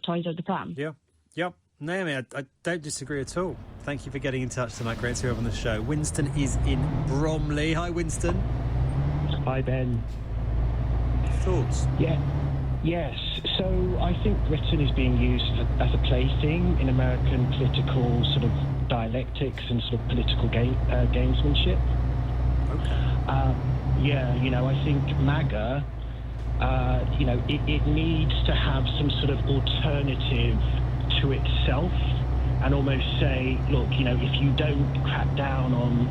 side of the pram. Yeah. Yep. Naomi, I don't disagree at all. Thank you for getting in touch tonight. Great to have you on the show. Winston is in Bromley. Hi, Winston. Hi, Ben. Thoughts? Yes. So I think Britain is being used as a plaything in American political sort of dialectics and sort of political gamesmanship. Okay. I think MAGA, it needs to have some sort of alternative to itself and almost say, look, if you don't crack down on,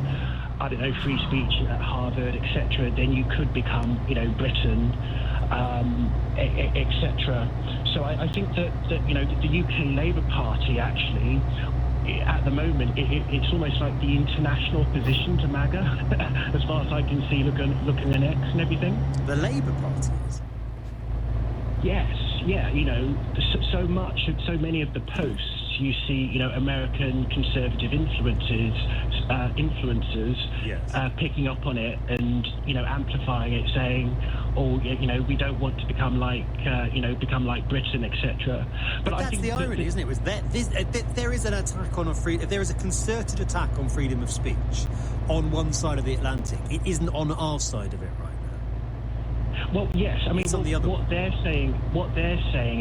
I don't know, free speech at Harvard, etc., then you could become, Britain, etc. So I think that the UK Labour Party actually, at the moment, it's almost like the international opposition to MAGA, as far as I can see, looking at X and everything. The Labour Party is? Yes, so many of the posts you see, American conservative influencers yes. Picking up on it and, amplifying it, saying, we don't want to become like Britain, etc. But that's, I think, the irony, isn't it? Was that there is an attack on there is a concerted attack on freedom of speech on one side of the Atlantic. It isn't on our side of it right now. Well, yes. I mean, on the other. What they're saying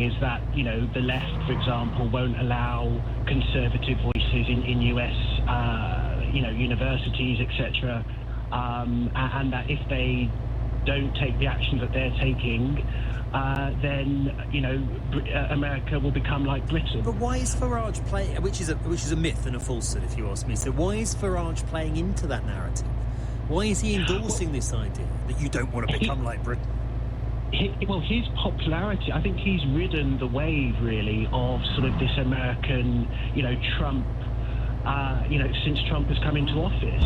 is that the left, for example, won't allow conservative voices in US, universities, etc., and that if they don't take the actions that they're taking, then America will become like Britain. But why is Farage playing? Which is a myth and a falsehood, if you ask me. So why is Farage playing into that narrative? Why is he endorsing this idea that you don't want to become like Britain? His popularity, I think he's ridden the wave, really, of sort of this American, Trump, since Trump has come into office.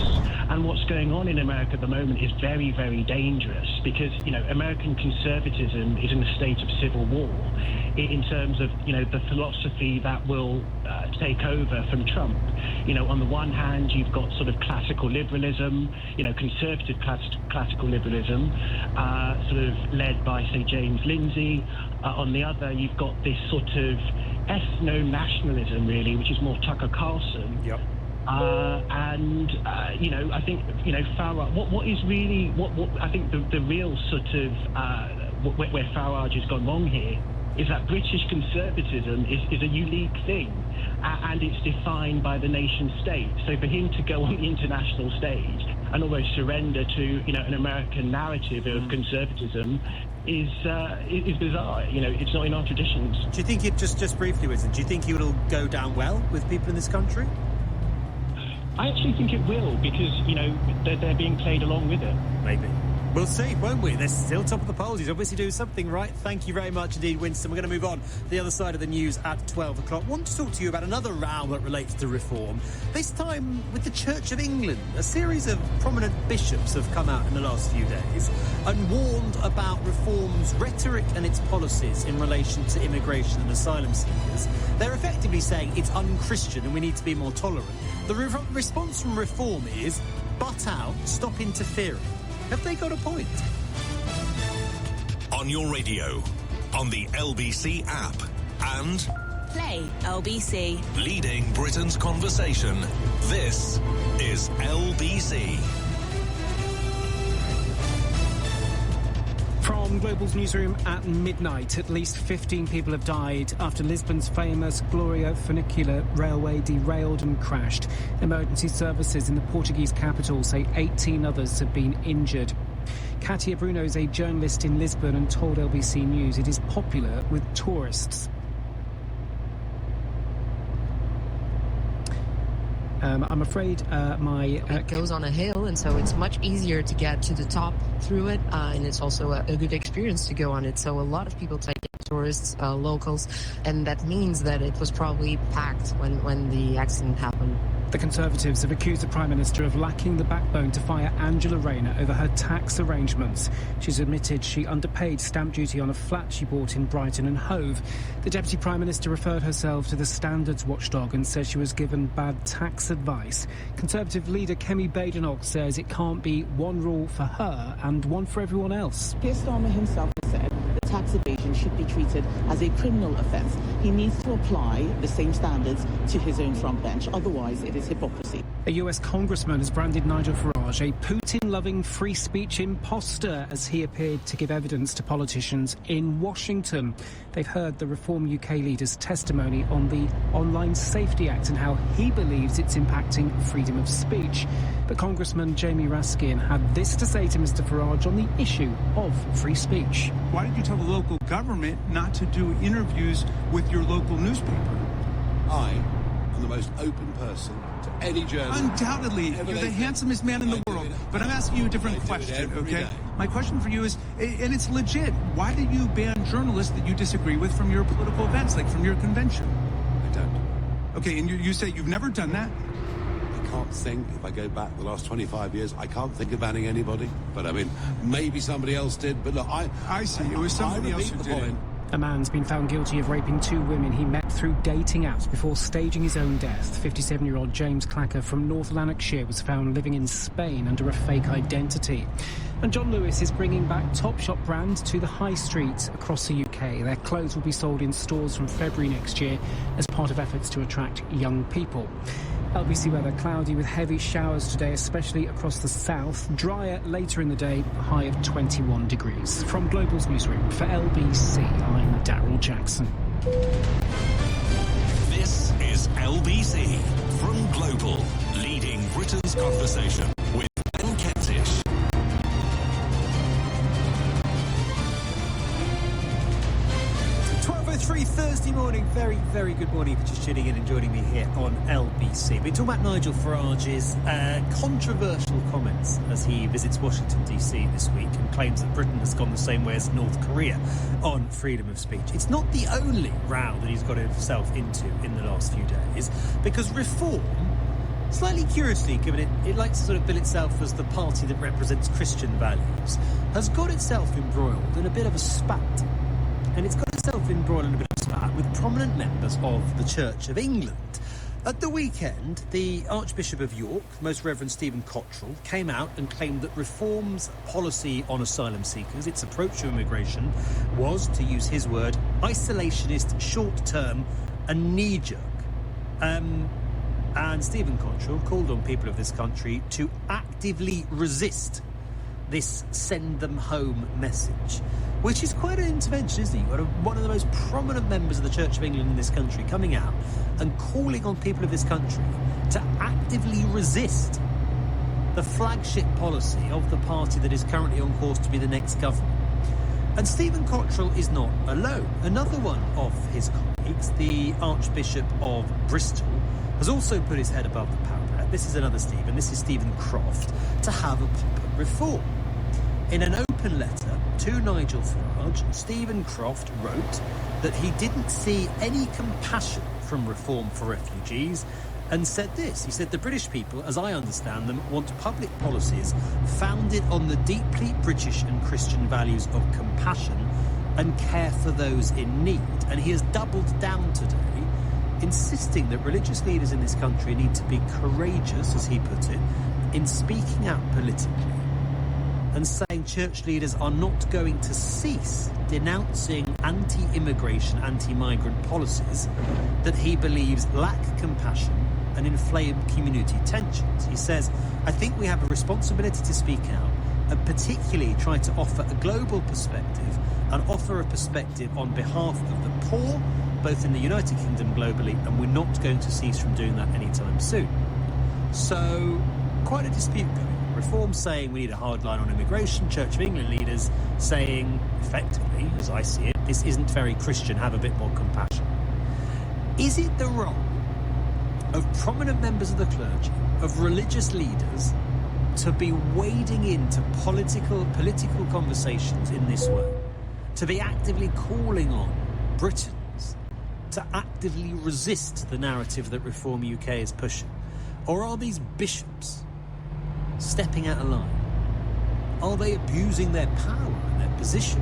And what's going on in America at the moment is very, very dangerous because, American conservatism is in a state of civil war in terms of, the philosophy that will take over from Trump. On the one hand, you've got sort of classical liberalism, conservative classical liberalism, sort of led by, say, James Lindsay. On the other, you've got this sort of ethno-nationalism, really, which is more Tucker Carlson. Yep. I think, Farage, what is really, what I think the real sort of, where Farage has gone wrong here is that British conservatism is a unique thing, and it's defined by the nation state. So for him to go on the international stage and almost surrender to, an American narrative of conservatism is bizarre. It's not in our traditions. Do you think it, just briefly, Winston, do you think it will go down well with people in this country? I actually think it will, because, they're being played along with it. Maybe. We'll see, won't we? They're still top of the polls. He's obviously doing something right. Thank you very much indeed, Winston. We're going to move on to the other side of the news at 12 o'clock. I want to talk to you about another row that relates to reform, this time with the Church of England. A series of prominent bishops have come out in the last few days and warned about reform's rhetoric and its policies in relation to immigration and asylum seekers. They're effectively saying it's unchristian and we need to be more tolerant. The response from reform is, butt out, stop interfering. Have they got a point? On your radio, on the LBC app, and Play LBC. Leading Britain's conversation. This is LBC. From Global's newsroom at midnight, at least 15 people have died after Lisbon's famous Gloria funicular railway derailed and crashed. Emergency services in the Portuguese capital say 18 others have been injured. Katia Bruno is a journalist in Lisbon and told LBC News it is popular with tourists. I'm afraid It goes on a hill, and so it's much easier to get to the top through it, and it's also a good experience to go on it. So a lot of people take it, tourists, locals, and that means that it was probably packed when the accident happened. The Conservatives have accused the Prime Minister of lacking the backbone to fire Angela Rayner over her tax arrangements. She's admitted she underpaid stamp duty on a flat she bought in Brighton and Hove. The Deputy Prime Minister referred herself to the standards watchdog and says she was given bad tax advice. Conservative leader Kemi Badenoch says it can't be one rule for her and one for everyone else. Keir Starmer himself has said the tax evasion should be treated as a criminal offence. He needs to apply the same standards to his own front bench. Otherwise, it is hypocrisy. A US congressman has branded Nigel Farage a Putin-loving free speech imposter as he appeared to give evidence to politicians in Washington. They've heard the Reform UK leader's testimony on the Online Safety Act and how he believes it's impacting freedom of speech. But Congressman Jamie Raskin had this to say to Mr Farage on the issue of free speech. Why did you tell the local government not to do interviews with your local newspaper? I am the most open person to any journalist. Undoubtedly, you're the handsomest man in the world. But I'm asking you a different question, okay? My question for you is, and it's legit, why do you ban journalists that you disagree with from your political events, like from your convention? I don't. Okay, and you say you've never done that? I can't think, if I go back the last 25 years, I can't think of banning anybody. But I mean, maybe somebody else did. But look, I see. It was somebody else who did it. A man's been found guilty of raping 2 women he met through dating apps before staging his own death. 57-year-old James Clacker from North Lanarkshire was found living in Spain under a fake identity. And John Lewis is bringing back Topshop brand to the high street across the UK. Their clothes will be sold in stores from February next year as part of efforts to attract young people. LBC weather cloudy with heavy showers today, especially across the south. Drier later in the day, a high of 21 degrees. From Global's newsroom for LBC, I'm Daryl Jackson. This is LBC from Global, leading Britain's conversation with Ben Kentish. 12:03 Thursday morning. Very, very good morning for just tuning in and joining me here on LBC. We're talking about Nigel Farage's controversial comments as he visits Washington, D.C. this week and claims that Britain has gone the same way as North Korea on freedom of speech. It's not the only row that he's got himself into in the last few days, because Reform, slightly curiously, given it likes to sort of bill itself as the party that represents Christian values, has got itself embroiled in a bit of a spat. And it's got itself embroiled in a bit of a spat with prominent members of the Church of England. At the weekend, the Archbishop of York, Most Reverend Stephen Cottrell, came out and claimed that Reform's policy on asylum seekers, its approach to immigration, was, to use his word, isolationist, short-term and knee-jerk. And Stephen Cottrell called on people of this country to actively resist this send them home message, which is quite an intervention, isn't it? You've got one of the most prominent members of the Church of England in this country coming out and calling on people of this country to actively resist the flagship policy of the party that is currently on course to be the next government. And Stephen Cottrell is not alone. Another one of his colleagues, the Archbishop of Bristol, has also put his head above the parapet. This is another Stephen, this is Stephen Croft, to have a pop at Reform. In an open letter to Nigel Farage, Stephen Croft wrote that he didn't see any compassion from Reform for refugees and said this. He said, the British people, as I understand them, want public policies founded on the deeply British and Christian values of compassion and care for those in need. And he has doubled down today, insisting that religious leaders in this country need to be courageous, as he put it, in speaking out politically, and saying church leaders are not going to cease denouncing anti-immigration, anti-migrant policies that he believes lack compassion and inflame community tensions. He says, I think we have a responsibility to speak out and particularly try to offer a global perspective and offer a perspective on behalf of the poor, both in the United Kingdom globally, and we're not going to cease from doing that anytime soon. So, quite a dispute going on. Reform saying we need a hard line on immigration, Church of England leaders saying, effectively, as I see it, this isn't very Christian, have a bit more compassion. Is it the role of prominent members of the clergy, of religious leaders, to be wading into political conversations in this way? To be actively calling on Britons to actively resist the narrative that Reform UK is pushing? Or are these bishops stepping out of line? Are they abusing their power and their position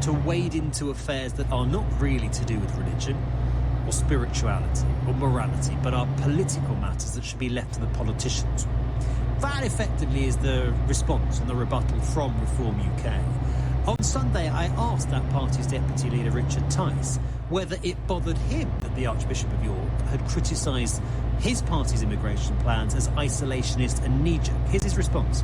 to wade into affairs that are not really to do with religion or spirituality or morality, but are political matters that should be left to the politicians? That effectively is the response and the rebuttal from Reform UK. On Sunday, I asked that party's deputy leader, Richard Tice, whether it bothered him that the Archbishop of York had criticised his party's immigration plans as isolationist and knee-jerk. Here's his response.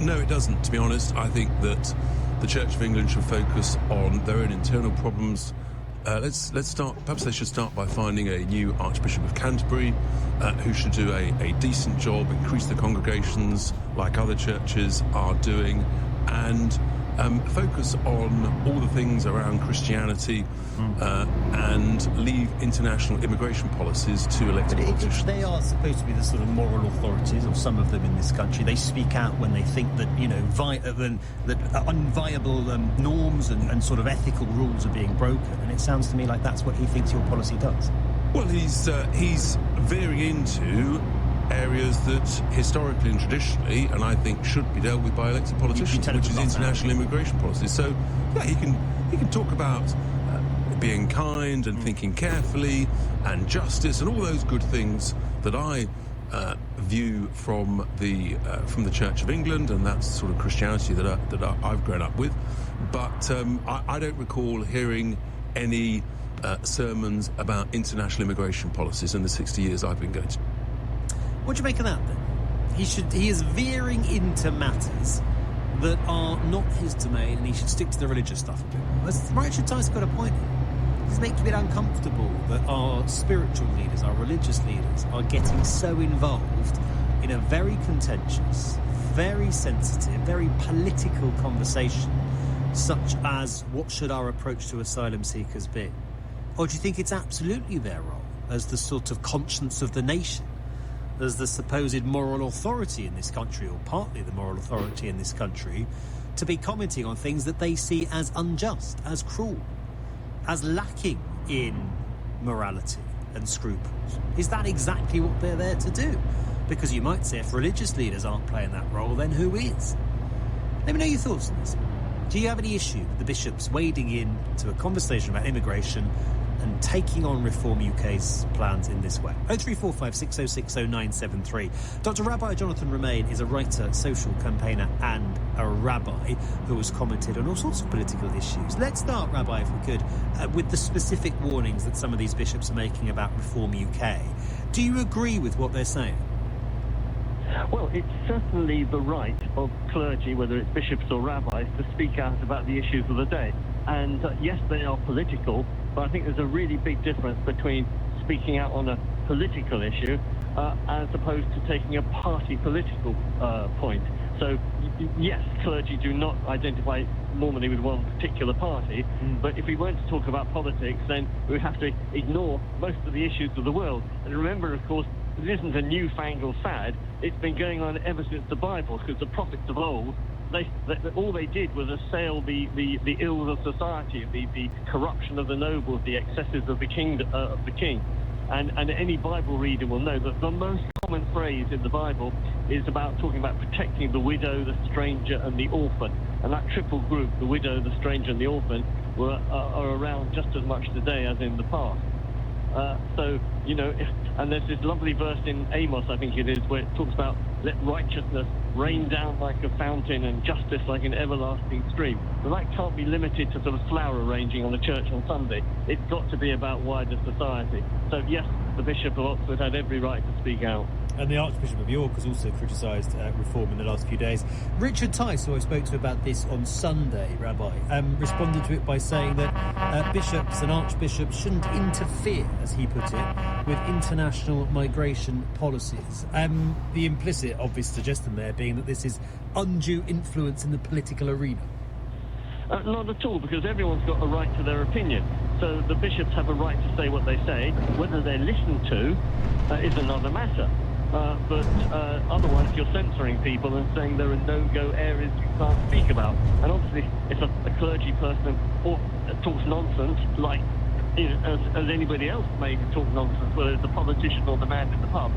No, it doesn't, to be honest. I think that the Church of England should focus on their own internal problems. Let's start. Perhaps they should start by finding a new Archbishop of Canterbury who should do a decent job, increase the congregations like other churches are doing, and focus on all the things around Christianity and leave international immigration policies to elected politicians. They are supposed to be the sort of moral authorities, or some of them in this country. They speak out when they think that, that unviable norms and sort of ethical rules are being broken. And it sounds to me like that's what he thinks your policy does. Well, he's veering into areas that historically and traditionally, and I think should be dealt with by elected politicians, which is international immigration policy. So, yeah, he can talk about being kind and thinking carefully and justice and all those good things that I view from the Church of England, and that's sort of Christianity that I've grown up with. But I don't recall hearing any sermons about international immigration policies in the 60 years I've been going to. What do you make of that, then? He is veering into matters that are not his domain, and he should stick to the religious stuff a bit more. Richard Tice got a point here. It's making it uncomfortable that our spiritual leaders, our religious leaders, are getting so involved in a very contentious, very sensitive, very political conversation, such as what should our approach to asylum seekers be? Or do you think it's absolutely their role as the sort of conscience of the nation, as the supposed moral authority in this country, or partly the moral authority in this country, to be commenting on things that they see as unjust, as cruel, as lacking in morality and scruples? Is that exactly what they're there to do? Because you might say if religious leaders aren't playing that role, then who is? Let me know your thoughts on this. Do you have any issue with the bishops wading in to a conversation about immigration and taking on Reform UK's plans in this way? 0345 6060 973. Dr. Rabbi Jonathan Romain is a writer, social campaigner and a rabbi who has commented on all sorts of political issues. Let's start, Rabbi, if we could, with the specific warnings that some of these bishops are making about Reform UK. Do you agree with what they're saying? Well, it's certainly the right of clergy, whether it's bishops or rabbis, to speak out about the issues of the day. And yes, they are political, but I think there's a really big difference between speaking out on a political issue as opposed to taking a party political point. So, yes, clergy do not identify normally with one particular party, but if we weren't to talk about politics, then we would have to ignore most of the issues of the world. And remember, of course, it isn't a newfangled fad. It's been going on ever since the Bible, because the prophets of old, all they did was assail the ills of society, the corruption of the nobles, the excesses of the king. And any Bible reader will know that the most common phrase in the Bible is about talking about protecting the widow, the stranger, and the orphan. And that triple group, the widow, the stranger, and the orphan, are around just as much today as in the past. So, and there's this lovely verse in Amos, I think it is, where it talks about let righteousness rain down like a fountain and justice like an everlasting stream. But that can't be limited to sort of flower arranging on the church on Sunday. It's got to be about wider society. So, yes, the Bishop of Oxford had every right to speak out. And the Archbishop of York has also criticised reform in the last few days. Richard Tice, who I spoke to about this on Sunday, Rabbi, responded to it by saying that bishops and archbishops shouldn't interfere, as he put it, with international migration policies. The implicit, obvious suggestion there being that this is undue influence in the political arena. Not at all, because everyone's got a right to their opinion. So the bishops have a right to say what they say. Whether they're listened to is another matter. But otherwise you're censoring people and saying there are no-go areas you can't speak about. And obviously if a clergy person talks nonsense, like as anybody else may talk nonsense, whether it's a politician or the man in the pub,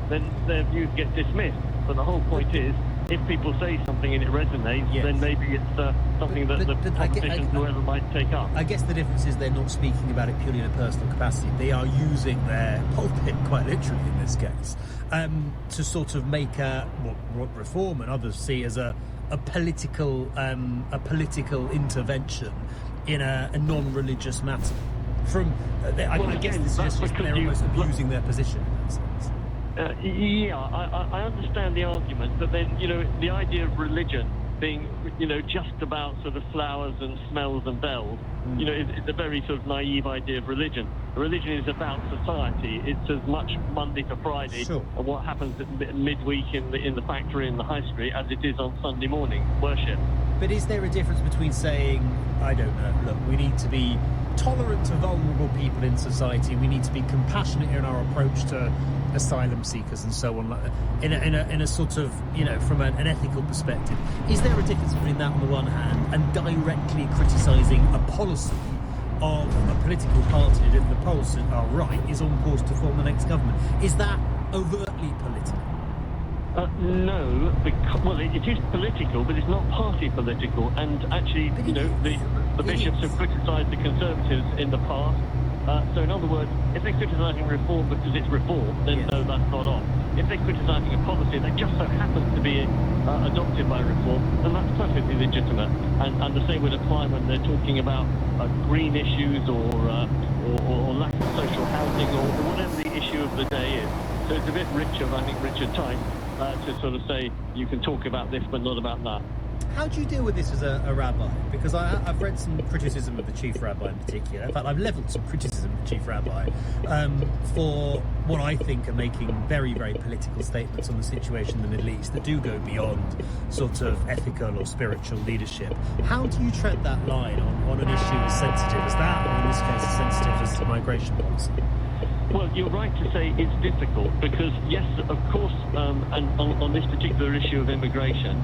then their views get dismissed. But the whole point is, if people say something and it resonates, then maybe it's something that the politicians, whoever, might take up. I guess the difference is they're not speaking about it purely in a personal capacity. They are using their pulpit, quite literally in this case, to sort of make what Reform and others see as a a political intervention in a non-religious matter. I guess this is just they're almost abusing their position in that sense. I understand the argument, but then, the idea of religion being, just about sort of flowers and smells and bells, it's a very sort of naive idea of religion. Religion is about society. It's as much Monday to Friday and what happens at midweek in the factory in the high street as it is on Sunday morning worship. But is there a difference between saying, I don't know, look, we need to be tolerant to vulnerable people in society, we need to be compassionate in our approach to asylum seekers and so on, in a sort of, from an ethical perspective? Is there a difference between that on the one hand and directly criticising a policy of a political party that, if the polls are right, is on course to form the next government? Is that overtly political? No, because, it is political, but it's not party political. And actually, the bishops have criticised the Conservatives in the past. So in other words, if they're criticising reform because it's reform, then no, that's not on. If they're criticising a policy that just so happens to be adopted by reform, then that's perfectly legitimate. And the same would apply when they're talking about green issues or lack of social housing or whatever the issue of the day is. So it's a bit richer time to sort of say you can talk about this but not about that. How do you deal with this as a rabbi? Because I've read some criticism of the chief rabbi in particular. In fact, I've levelled some criticism of the chief rabbi for what I think are making very, very political statements on the situation in the Middle East that do go beyond sort of ethical or spiritual leadership. How do you tread that line on an issue as sensitive as that, or in this case as sensitive as the migration policy? Well, you're right to say it's difficult because, yes, of course, and on this particular issue of immigration,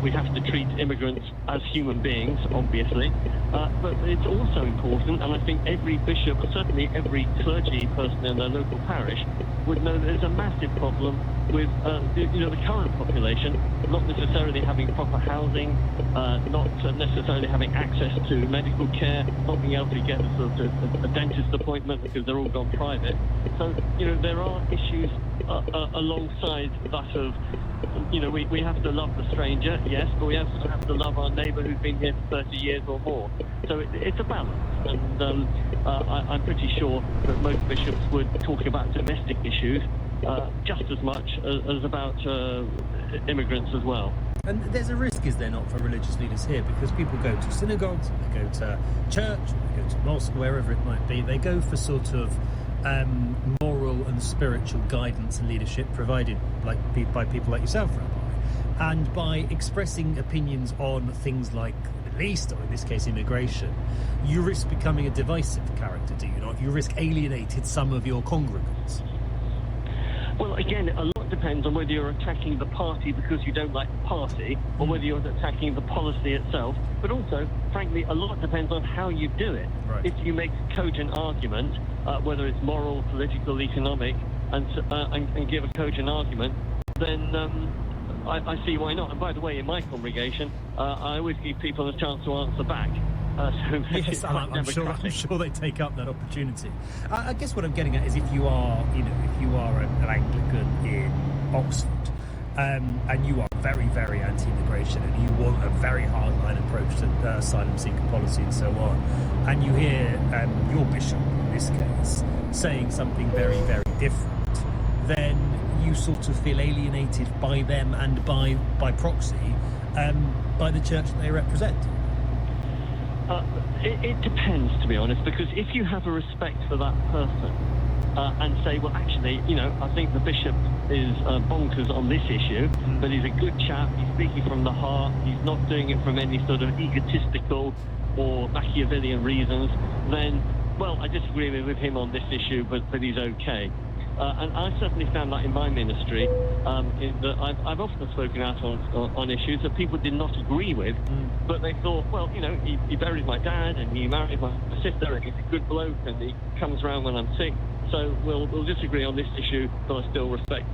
we have to treat immigrants as human beings, obviously, but it's also important, and I think every bishop, certainly every clergy person in their local parish, would know that there's a massive problem with, the current population not necessarily having proper housing, not necessarily having access to medical care, not being able to get a dentist appointment because they're all gone private. So, there are issues alongside that of, we have to love the stranger, yes, but we also have to love our neighbour who's been here for 30 years or more. So it's a balance, and I'm pretty sure that most bishops would talk about domestic issues just as much as about immigrants as well. And there's a risk, is there not, for religious leaders here? Because people go to synagogues, they go to church, they go to mosque, wherever it might be. They go for sort of moral and spiritual guidance and leadership provided by people like yourself, Rabbi. And by expressing opinions on things like the Middle East, or in this case immigration, you risk becoming a divisive character, do you not? You risk alienating some of your congregants. Well, again, a lot depends on whether you're attacking the party because you don't like the party, or whether you're attacking the policy itself. But also, frankly, a lot depends on how you do it. Right. If you make a cogent argument, whether it's moral, political, economic, and give a cogent argument, then I see why not. And by the way, in my congregation, I always give people a chance to answer back. Yes, I'm sure they take up that opportunity. I guess what I'm getting at is if you are an Anglican in Oxford, and you are very, very anti-immigration, and you want a very hardline approach to asylum seeker policy and so on, and you hear your bishop, in this case, saying something very, very different, then you sort of feel alienated by them and by proxy by the church that they represent. It depends, to be honest, because if you have a respect for that person and say, well, actually, I think the bishop is bonkers on this issue, but he's a good chap, he's speaking from the heart, he's not doing it from any sort of egotistical or Machiavellian reasons, then, well, I disagree with him on this issue, but he's okay. And I certainly found that in my ministry, I've often spoken out on issues that people did not agree with, but they thought, well, he buried my dad and he married my sister and he's a good bloke and he comes around when I'm sick, so we'll disagree on this issue, but I still respect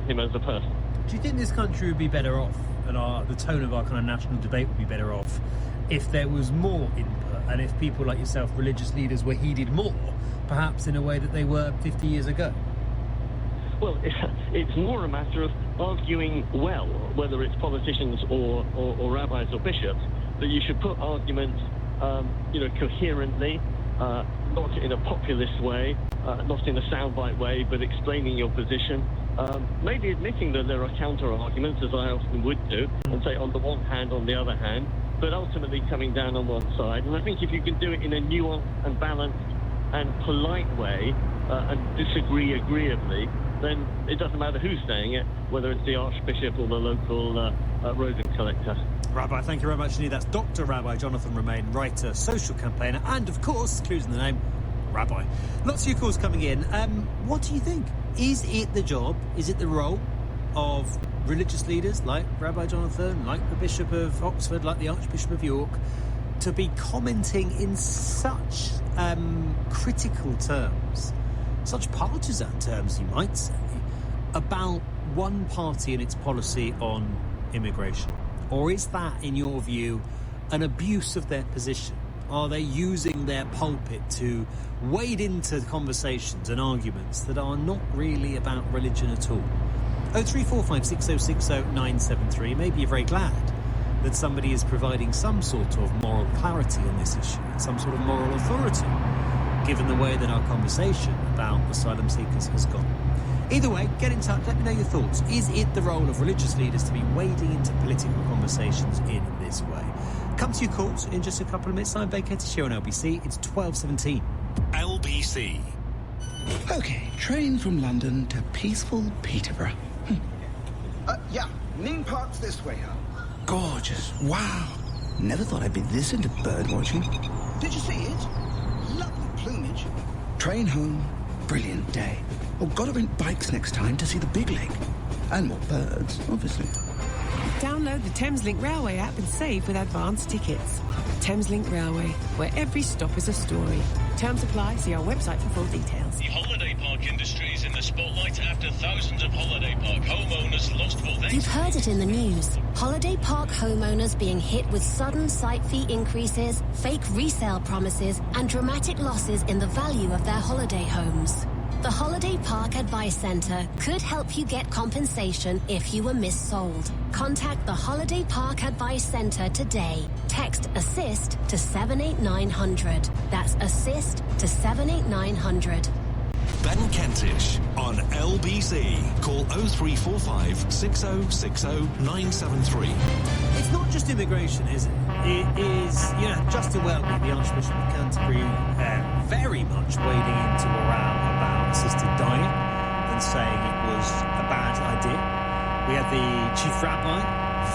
him as a person. Do you think this country would be better off, and the tone of our kind of national debate would be better off, if there was more input and if people like yourself, religious leaders, were heeded more, perhaps in a way that they were 50 years ago? Well, it's more a matter of arguing well, whether it's politicians or rabbis or bishops, that you should put arguments, coherently, not in a populist way, not in a soundbite way, but explaining your position. Maybe admitting that there are counter-arguments, as I often would do, and say on the one hand, on the other hand, but ultimately coming down on one side. And I think if you can do it in a nuanced and balanced and polite way, and disagree agreeably, then it doesn't matter who's saying it, whether it's the Archbishop or the local rodent collector. Rabbi, thank you very much indeed. That's Dr. Rabbi Jonathan Romain, writer, social campaigner, and of course, clues in the name, Rabbi. Lots of your calls coming in. What do you think? Is it the job, is it the role of religious leaders like Rabbi Jonathan, like the Bishop of Oxford, like the Archbishop of York, to be commenting in such critical terms, such partisan terms, you might say, about one party and its policy on immigration? Or is that, in your view, an abuse of their position? Are they using their pulpit to wade into conversations and arguments that are not really about religion at all? 0345 6060 973. Maybe you're very glad that somebody is providing some sort of moral clarity on this issue, some sort of moral authority, given the way that our conversation about asylum seekers has gone. Either way, get in touch, let me know your thoughts. Is it the role of religious leaders to be wading into political conversations in this way? Come to your calls in just a couple of minutes. I'm Ben Kentish here on LBC. It's 12:17. LBC. OK, train from London to peaceful Peterborough. Yeah, Ning Park's this way, huh? Gorgeous. Wow. Never thought I'd be this into bird watching. Did you see it? Lovely plumage. Train home. Brilliant day. Oh, gotta rent bikes next time to see the big lake. And more birds, obviously. Download the Thameslink Railway app and save with advanced tickets. Thameslink Railway, where every stop is a story. Terms apply. See our website for full details. The holiday park industry is in the spotlight after thousands of holiday park homeowners lost what they... You've heard it in the news. Holiday park homeowners being hit with sudden site fee increases, fake resale promises, and dramatic losses in the value of their holiday homes. The Holiday Park Advice Centre could help you get compensation if you were missold. Contact the Holiday Park Advice Centre today. Text ASSIST to 78900. That's ASSIST to 78900. Ben Kentish on LBC. Call 0345 6060 973. It's not just immigration, is it? It is, Justin Welby, the Archbishop of Canterbury, very much wading into a row about assisted dying and saying it was a bad idea. We had the Chief Rabbi,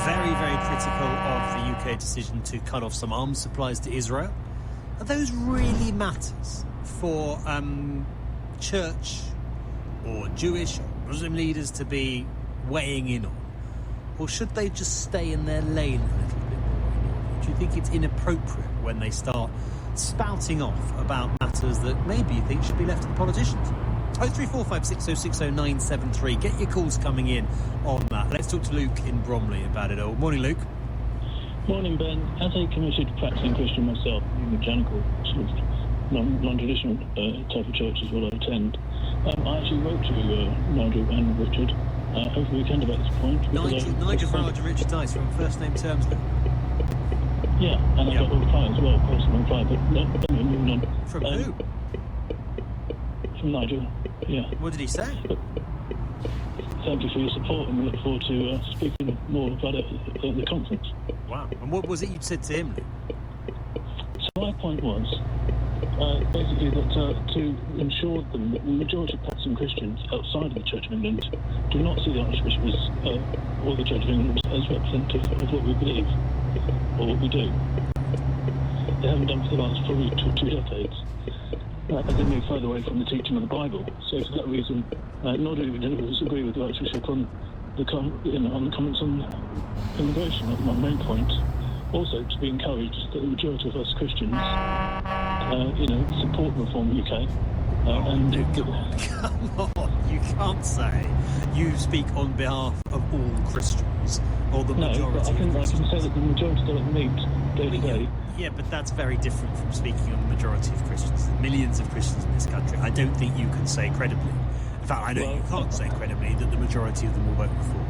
very, very critical of the UK decision to cut off some arms supplies to Israel. Are those really matters for church or Jewish or Muslim leaders to be weighing in on? Or should they just stay in their lane a little bit more? Do you think it's inappropriate when they start spouting off about matters that maybe you think should be left to the politicians? 0345 6060 973. Get your calls coming in on that. Let's talk to Luke in Bromley about it all. Morning, Luke. Morning, Ben. As a committed practicing Christian myself, evangelical, sort of non-traditional type of church is what I attend, I actually wrote to Nigel and Richard over the weekend about this point. Nigel Farage and Richard Dice from first name terms, Luke. Yeah, and I got a reply as well, personal reply, but moving on. From who? From Nigel, yeah. What did he say? Thank you for your support, and we look forward to speaking more about it at the conference. Wow. And what was it you said to him? So my point was, basically, that to ensure that the majority of practicing Christians outside of the Church of England do not see the Archbishop or the Church of England as representative of what we believe or what we do. They haven't done for the last probably two decades. As they move further away from the teaching of the Bible. So for that reason, nor do we agree with the Archbishop on the comments on immigration. That's my main point. Also, to be encouraged that the majority of us Christians, support Reform UK. Come on, you can't say you speak on behalf of all Christians or the majority. No, but I can say that the majority don't meet day to day. Yeah, but that's very different from speaking on the majority of Christians. There's millions of Christians in this country. I don't think you can say credibly In fact, I know you can't say credibly that the majority of them will vote reform.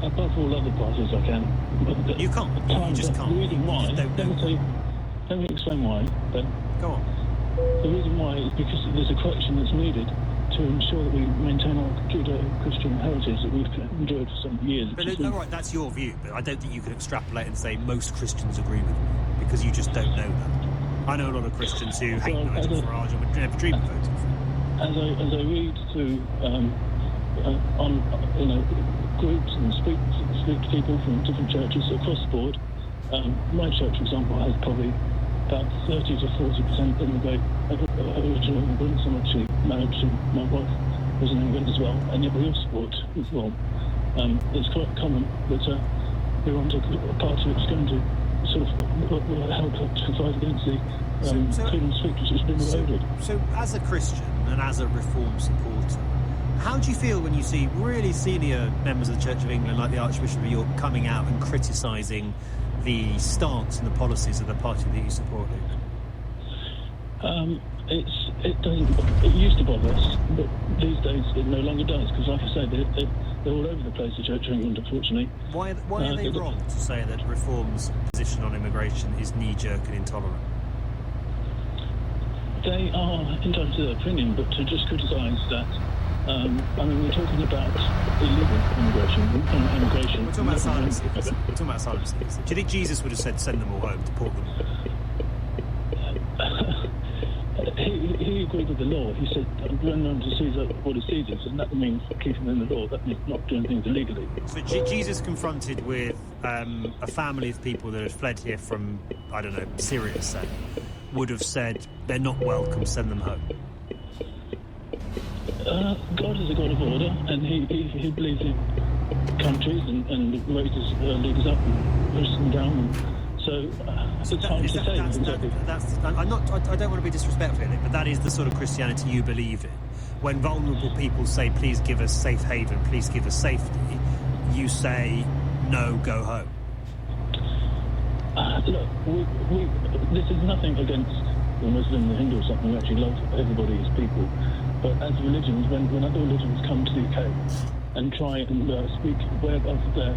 Above all other parties, I can. You can't. You just can't. The reason why, let me explain why, Ben. Go on. The reason why is because there's a correction that's needed to ensure that we maintain our Judeo-Christian heritage that we've enjoyed for so many years. But right, that's your view, but I don't think you can extrapolate and say most Christians agree with me, because you just don't know that. I know a lot of Christians who hate Nigel Farage and would never dream of voting for him. As I read through on groups and speak to people from different churches across the board, my church, for example, has probably about 30 to 40% original immigrants. I'm actually married to my wife, who's an immigrant as well, and yet we all support reform. It's quite common that we want a party that's going to sort of help to fight against the freedom of speech which has been eroded. So as a Christian and as a reform supporter, how do you feel when you see really senior members of the Church of England, like the Archbishop of York, coming out and criticising the stance and the policies of the party that you support, Luke? It used to bother us, but these days it no longer does, because like I said, they're all over the place, the Church of England, unfortunately. Why are they wrong to say that Reform's position on immigration is knee-jerk and intolerant? They are entitled to their opinion, but to just criticise that, we're talking about illegal immigration. We're talking about asylum seekers. Do you think Jesus would have said, send them all home, deport them all? He agreed with the law. He said, run on to Caesar what is Caesar's, and that means keeping them in the law. That means not doing things illegally. So Jesus confronted with a family of people that had fled here from, I don't know, Syria, say, would have said, they're not welcome, send them home. God is a God of order, and he believes in countries and raises leaders up and pushes them down. And so it's hard to say. I don't want to be disrespectful in it, but that is the sort of Christianity you believe in. When vulnerable people say, please give us safe haven, please give us safety, you say, no, go home. Look, this is nothing against the Muslim, the Hindu or something. We actually love everybody as people. But as religions, when other religions come to the UK and try and speak way above their,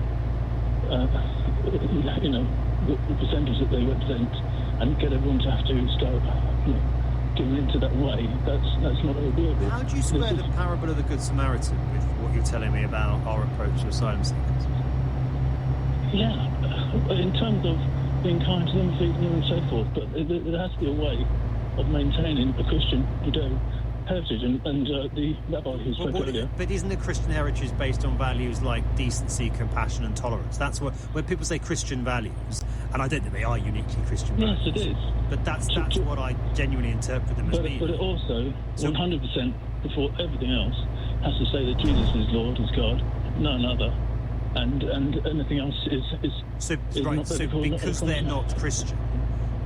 the percentage that they represent, and get everyone to have to start, giving into that way, that's not agreeable. How do you square the parable of the Good Samaritan with what you're telling me about our approach to asylum seekers? Yeah, in terms of being kind to them, feeding them, and so forth, but there has to be a way of maintaining a Christian heritage, and the rabbi who spoke earlier. But isn't the Christian heritage based on values like decency, compassion and tolerance? That's what, when people say Christian values, and I don't think they are uniquely Christian values. Yes, it is. But that's what I genuinely interpret them as being. But it also, 100% before everything else, has to say that Jesus is Lord, is God, none other. And anything else is right. So because they're not Christian,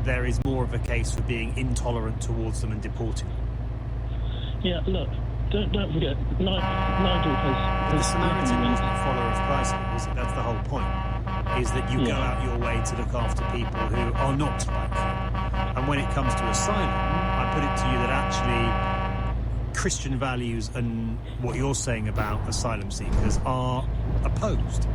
there is more of a case for being intolerant towards them and deporting them. Yeah, look, don't forget, Nigel has... The Samaritan isn't a follower of Christ, is it? That's the whole point, is that you go out your way to look after people who are not like you. And when it comes to asylum, I put it to you that actually Christian values and what you're saying about asylum seekers are opposed.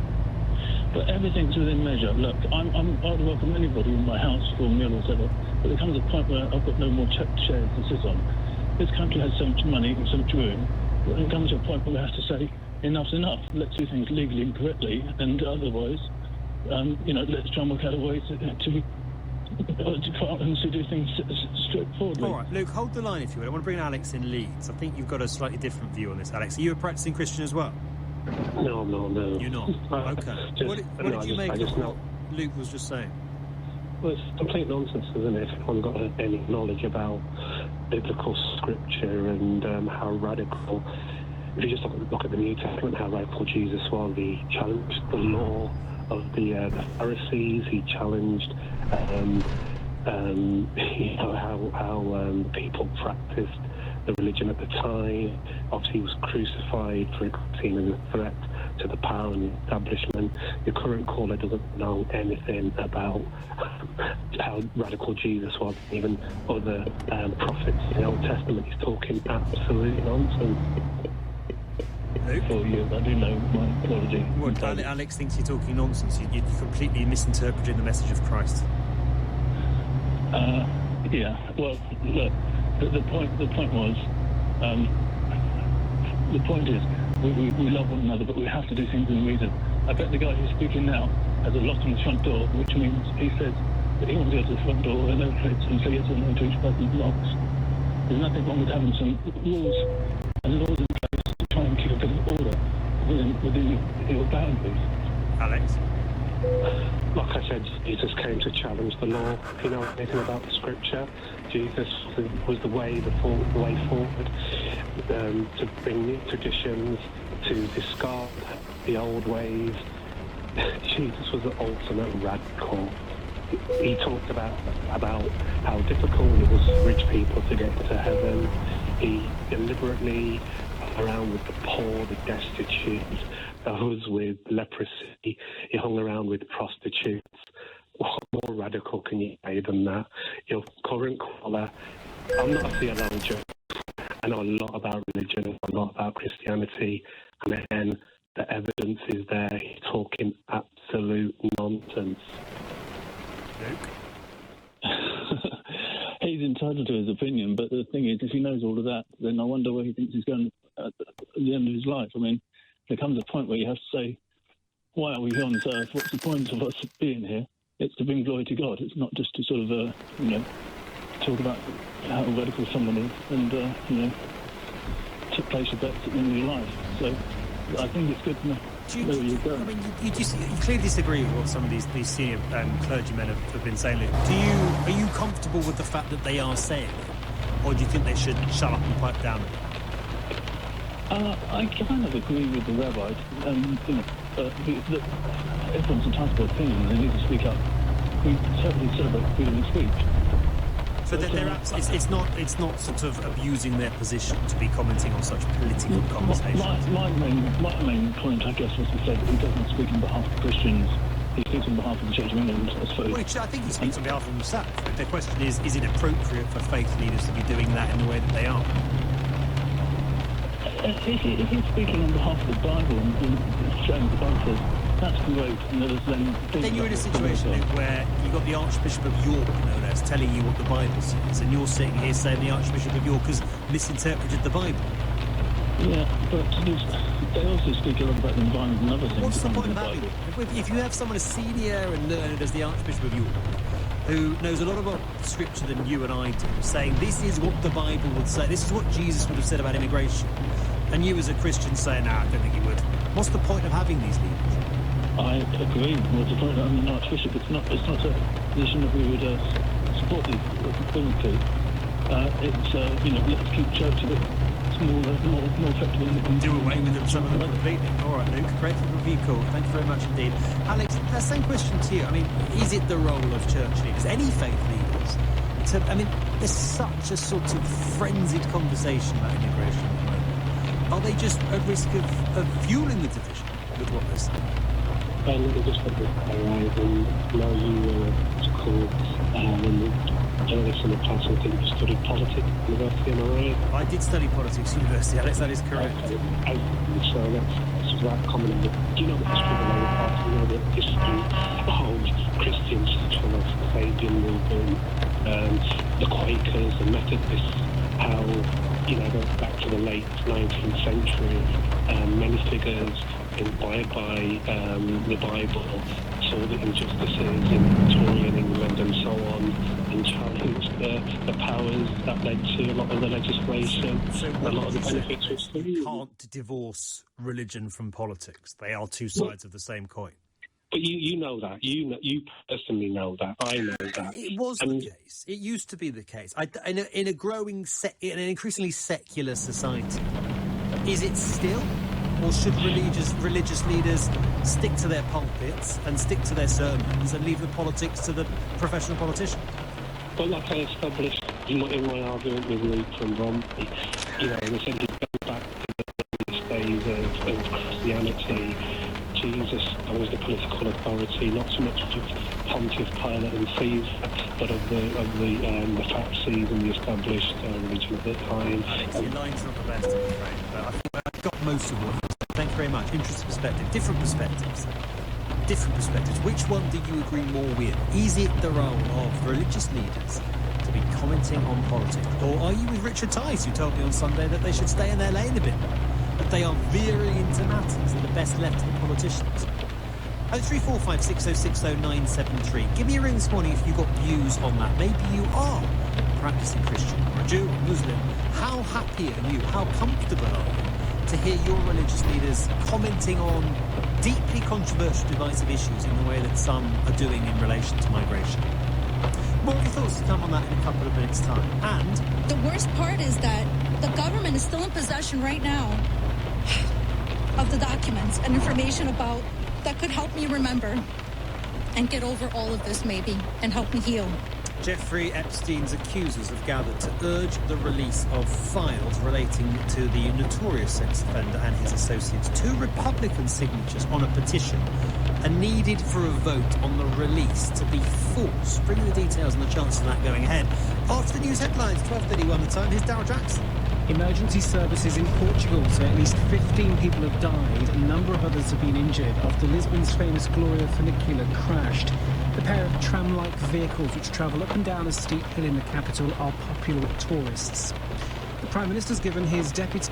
But everything's within measure. Look, I'd welcome anybody in my house for a meal or whatever, but there comes a point where I've got no more chairs to sit on. This country has so much money and so much room, but it comes to a point where we have to say, enough's enough. Let's do things legally and correctly, and otherwise, let's try and work out a way to do things straightforwardly. All right, Luke, hold the line if you would. I want to bring Alex in Leeds. I think you've got a slightly different view on this, Alex. Are you a practicing Christian as well? No, I'm not, no. You're not? Okay. What did you make of what Luke was just saying? Well, it's complete nonsense, isn't it? If anyone got any knowledge about biblical scripture and how radical, if you just look at the New Testament, how radical Jesus was. He challenged the law of the Pharisees. He challenged how people practiced the religion at the time. Obviously, he was crucified for seen as a threat to the power and the establishment. Your current caller doesn't know anything about how radical Jesus was, even other prophets in the Old Testament. He's talking absolute nonsense. Luke? For you, I do know my theology. Well, Alex thinks you're talking nonsense. You're completely misinterpreting the message of Christ. Yeah. Well, look. The point was. The point is, we love one another, but we have to do things in reason. I bet the guy who's speaking now has a lock on his front door, which means he says that he wants to go to the front door with no plates and say yes or no to each person's locks. There's nothing wrong with having some rules and laws in place to try and keep a bit of order within your boundaries. Alex? Like I said, Jesus came to challenge the law. If you know anything about the scripture, Jesus was the way forward, to bring new traditions, to discard the old ways. Jesus was the ultimate radical. He talked about how difficult it was for rich people to get to heaven. He deliberately hung around with the poor, the destitute, those with leprosy. He hung around with prostitutes. What more radical can you say than that? Your current caller, I'm not a theologian. I know a lot about religion, a lot about Christianity, and again, the evidence is there. He's talking absolute nonsense. He's entitled to his opinion, but the thing is, if he knows all of that, then I wonder where he thinks he's going at the end of his life. I mean, there comes a point where you have to say, why are we here on this earth? What's the point of us being here? It's to bring glory to God. It's not just to sort of, talk about how radical someone is and, to place your bets at the end of your life. So I think it's good to know where you're going. I mean, you clearly disagree with what some of these senior clergymen have been saying. Are you comfortable with the fact that they are saying it? Or do you think they should shut up and pipe down? I kind of agree with the rabbis. Everyone's entitled to opinion. They need to speak up. We certainly celebrate freedom of speech. So it's not sort of abusing their position to be commenting on such political conversations. My main point, I guess, was to say that he doesn't speak on behalf of Christians. He speaks on behalf of the Church of England, I suppose. Well, I think he speaks on behalf of himself. But the question is it appropriate for faith leaders to be doing that in the way that they are? If he's speaking on behalf of the Bible and showing the Bible says, that's great. And then you're in a situation where you've got the Archbishop of York, no less, telling you what the Bible says, and you're sitting here saying the Archbishop of York has misinterpreted the Bible. Yeah, but they also speak a lot about the environment and other things. What's the point of having it? If you have someone as senior and learned as the Archbishop of York, who knows a lot about Scripture than you and I do, saying this is what the Bible would say, this is what Jesus would have said about immigration, and you as a Christian saying, I don't think he would. What's the point of having these leaders? I agree. What's the point? I'm an Archbishop. It's not a position that we would support these publicly. Let's keep church a bit smaller, more effective. And do away with them, some of them completely. All right, Luke, great review call. Thank you very much indeed. Alex, that same question to you. I mean, is it the role of church leaders, any faith leaders, there's such a sort of frenzied conversation about immigration at the moment. Are they just at risk of fueling the division with what they're saying? Let me just put this right, and now you were called journalist in the past. I think you studied politics at university, am I right? I did study politics at university, Alex, that is correct. Okay. So that's right common. Do you know the history of the Labour Party? You know the history of Christian centralist, the Fabian movement, the Quakers, the Methodists, how, goes back to the late 19th century, many figures inspired by the Bible saw the injustices in Victorian England and so on, and challenged the powers that led to a lot of the legislation, a lot of the benefits. You can't divorce religion from politics. They are two sides of the same coin. But you know that. You personally know that. I know that. It was the case. It used to be the case. In an increasingly secular society, is it still? Or should religious leaders stick to their pulpits and stick to their sermons and leave the politics to the professional politician? But like I established in my argument with Luke and Romney, essentially go back to the days of Christianity Jesus, that was the political authority, not so much of Pontius Pilate and Caesar, but of the Pharisees and the established religion at the time. Your line's not the best, I'm afraid, but I think I've got most of what you said. Thank you very much. Interesting perspective. Different perspectives. Different perspectives. Which one do you agree more with? Is it the role of religious leaders to be commenting on politics? Or are you with Richard Tice, who told me on Sunday that they should stay in their lane a bit more? That they are veering into matters that are best left to the politicians? 03456060973. Give me a ring this morning if you've got views on that. Maybe you are a practicing Christian or a Jew or Muslim. How happy are you? How comfortable are you to hear your religious leaders commenting on deeply controversial, divisive issues in the way that some are doing in relation to migration? More of your thoughts to come on that in a couple of minutes' time. And the worst part is that the government is still in possession right now of the documents and information about that could help me remember and get over all of this maybe and help me heal. Jeffrey Epstein's accusers have gathered to urge the release of files relating to the notorious sex offender and his associates. 2 Republican signatures on a petition are needed for a vote on the release to be forced. Bring the details and the chance of that going ahead. After the news headlines, 12:31 the time, here's Darryl Jackson. Emergency services in Portugal say at least 15 people have died. A number of others have been injured after Lisbon's famous Gloria funicular crashed. The pair of tram-like vehicles which travel up and down a steep hill in the capital are popular with tourists. The Prime Minister's given his deputy